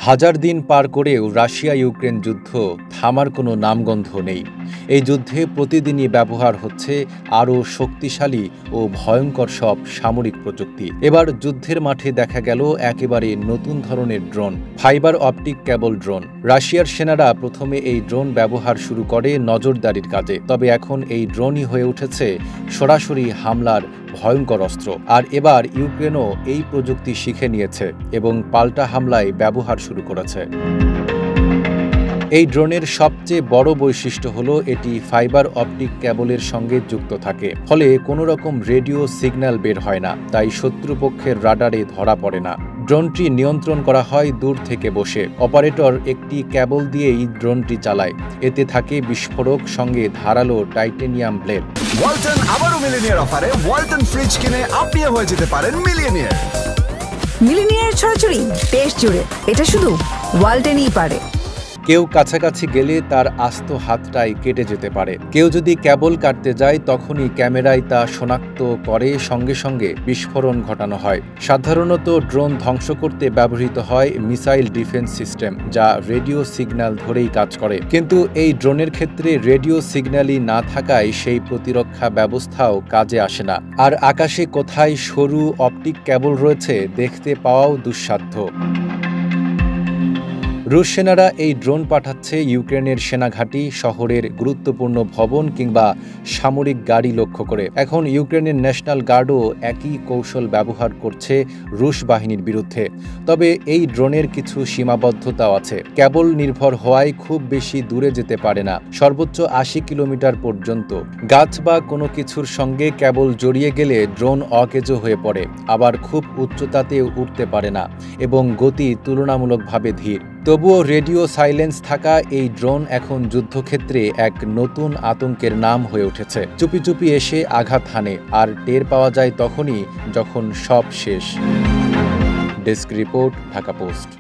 হাজার দিন পার করেও রাশিয়া ইউক্রেন যুদ্ধ থামার কোনো নামগন্ধ নেই। এই যুদ্ধে প্রতিদিনই ব্যবহার হচ্ছে আরও শক্তিশালী ও ভয়ঙ্কর সব সামরিক প্রযুক্তি। এবার যুদ্ধের মাঠে দেখা গেল একেবারে নতুন ধরনের drone, fibre optic cable drone. রাশিয়ার সেনারা প্রথমে এই ড্রোন ব্যবহার শুরু করে নজরদারির কাজে, তবে এখন এই ড্রোনই হয়ে উঠেছে সরাসরি হামলার ভয়ঙ্কর অস্ত্র। আর এবার ইউক্রেনও এই প্রযুক্তি শিখে নিয়েছে এবং পাল্টা হামলায় ব্যবহার শুরু করেছে। এই ড্রোনের সবচেয়ে বড় বৈশিষ্ট্য হলো এটি ফাইবার অপটিক কেবলের সঙ্গে যুক্ত থাকে, ফলে কোনো রকম রেডিও সিগন্যাল বের হয় না, তাই শত্রুপক্ষের রাডারে ধরা পড়ে না। ড্রোনটি নিয়ন্ত্রণ করা হয় দূর থেকে বসে। অপারেটর একটি কেবল দিয়েই ড্রোনটি চালায়। এতে থাকে বিস্ফোরক, সঙ্গে ধারালো টাইটেনিয়াম ব্লেড। ওয়ালটন আবারও মিলিনিয়ার অফারে ওয়ালটন ফ্রিজ কিনে আপনিও হয়ে যেতে পারেন মিলিয়নিয়ার। মিলিনিয়ার ছড়াছড়ি দেশ জুড়ে, এটা শুধু ওয়ালটনই পারে। কেউ কাছাকাছি গেলে তার আস্ত হাতটাই কেটে যেতে পারে। কেউ যদি কেবল কাটতে যায়, তখনই ক্যামেরায় তা শনাক্ত করে, সঙ্গে সঙ্গে বিস্ফোরণ ঘটানো হয়। সাধারণত ড্রোন ধ্বংস করতে ব্যবহৃত হয় মিসাইল ডিফেন্স সিস্টেম, যা রেডিও সিগন্যাল ধরেই কাজ করে। কিন্তু এই ড্রোনের ক্ষেত্রে রেডিও সিগন্যালই না থাকায় সেই প্রতিরক্ষা ব্যবস্থাও কাজে আসে না। আর আকাশে কোথায় সরু অপটিক কেবল রয়েছে দেখতে পাওয়াও দুঃসাধ্য। রুশ সেনারা এই ড্রোন পাঠাচ্ছে ইউক্রেনের সেনাঘাঁটি, শহরের গুরুত্বপূর্ণ ভবন কিংবা সামরিক গাড়ি লক্ষ্য করে। এখন ইউক্রেনের ন্যাশনাল গার্ডও একই কৌশল ব্যবহার করছে রুশ বাহিনীর বিরুদ্ধে। তবে এই ড্রোনের কিছু সীমাবদ্ধতাও আছে। কেবল নির্ভর হওয়ায় খুব বেশি দূরে যেতে পারে না, সর্বোচ্চ ৮০ কিলোমিটার পর্যন্ত। গাছ বা কোনো কিছুর সঙ্গে কেবল জড়িয়ে গেলে ড্রোন অকেজো হয়ে পড়ে। আবার খুব উচ্চতাতে উঠতে পারে না এবং গতি তুলনামূলকভাবে ধীর। তবুও রেডিও সাইলেন্স থাকা এই ড্রোন এখন যুদ্ধক্ষেত্রে এক নতুন আতঙ্কের নাম হয়ে উঠেছে। চুপি চুপি এসে আঘাত হানে, আর টের পাওয়া যায় তখনই যখন সব শেষ। Desk report, Dhaka post.